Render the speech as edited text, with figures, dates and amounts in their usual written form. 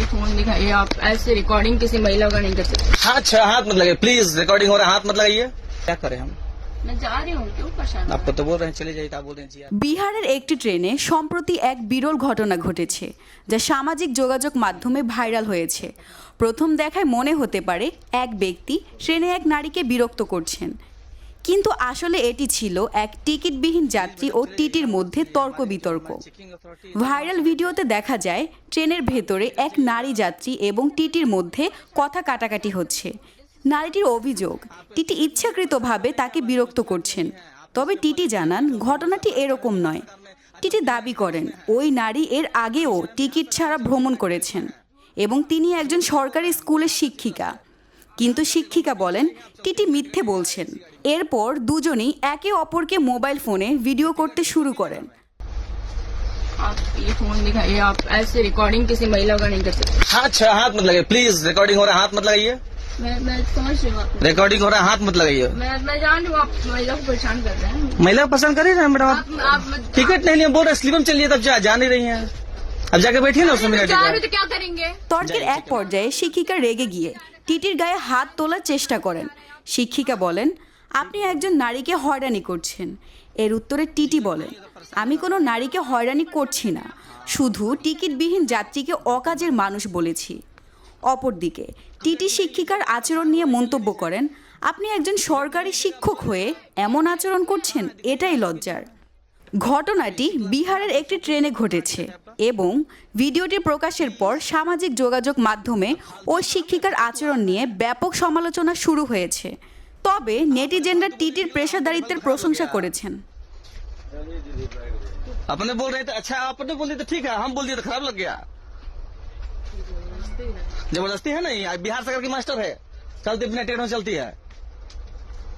ये फोन दिखाइए, आप ऐसे रिकॉर्डिंग किसी महिला का नहीं कर सकते। हाथ मत लगाइए प्लीज, रिकॉर्डिंग हो रहा है, हाथ मत लगाइए। क्या करें हम, मैं जा रही हूँ, क्यों परेशान? आपको तो बोल रहे हैं चले जाइए, आप बोल रहे हैं जी। বিহারের একটি ট্রেনে সম্প্রতি এক বিরল ঘটনা ঘটেছে যা সামাজিক যোগাযোগ মাধ্যমে ভাইরাল হয়েছে। প্রথম দেখায় মনে হতে পারে এক ব্যক্তি ট্রেনে এক নারীকে বিরক্ত করছেন, কিন্তু আসলে এটি ছিল এক টিকিটবিহীন যাত্রী ও টিটির মধ্যে তর্ক বিতর্ক। ভাইরাল ভিডিওতে দেখা যায় ট্রেনের ভেতরে এক নারী যাত্রী এবং টিটির মধ্যে কথা কাটাকাটি হচ্ছে। নারীটির অভিযোগ টিটি ইচ্ছাকৃতভাবে তাকে বিরক্ত করছেন, তবে টিটি জানান ঘটনাটি এরকম নয়। টিটি দাবি করেন ওই নারী এর আগেও টিকিট ছাড়া ভ্রমণ করেছেন এবং তিনি একজন সরকারি স্কুলের শিক্ষিকা, কিন্তু শিক্ষিকা বলেন টিটি মিথ্যে বলছেন। এরপর দুজনেই একে অপরকে মোবাইল ফোনে ভিডিও করতে শুরু করেন। आप ये फोन दिखाइए, आप ऐसे रिकॉर्डिंग किसी महिला का नहीं कर सकते। हाथ मत लगाइए प्लीज, रिकॉर्डिंग हो रहा है, हाथ मत लगाइए। मैं समझ रही हूँ आपको। रिकॉर्डिंग हो रहा है, हाथ मत लगाइए। मैं जान रही हूँ आप महिला को परेशान कर रहे हैं। महिला को पसंद कर ही रहे हैं मैडम, आप टिकट नहीं लिए, बोल रहे स्लीपर में चलिए, तब जा नहीं रही हैं, अब जाके बैठिए ना उसमें। जा रहे हो तो क्या करेंगे? তর্কের এক পর্যায়ে শিক্ষিকা রেগে গিয়ে টিটির গায়ে হাত তোলার চেষ্টা করেন। শিক্ষিকা বলেন আপনি একজন নারীকে হয়রানি করছেন। এর উত্তরে টিটি বলেন আমি কোনো নারীকে হয়রানি করছি না, শুধু টিকিটবিহীন যাত্রীকে অকাজের মানুষ বলেছি। অপরদিকে টিটি শিক্ষিকার আচরণ নিয়ে মন্তব্য করেন আপনি একজন সরকারি শিক্ষক হয়ে এমন আচরণ করছেন, এটাই লজ্জার। ঘটনাটি বিহারের একটি ট্রেনে ঘটেছে এবং ভিডিওটি প্রকাশের পর সামাজিক যোগাযোগ মাধ্যমে ওই শিক্ষিকার আচরণ নিয়ে ব্যাপক সমালোচনা শুরু হয়েছে। তবে নেটিজেনরা টিটির পেশাদারিত্বের প্রশংসা করেছেন। अपने बोल रहे थे, अच्छा आपने बोल दिया तो ठीक है, हम बोल दिए तो खराब लग गया। जबरदस्ती है नहीं, बिहार सरकार की मास्टर है, चलती बिना टिकट में चलती है।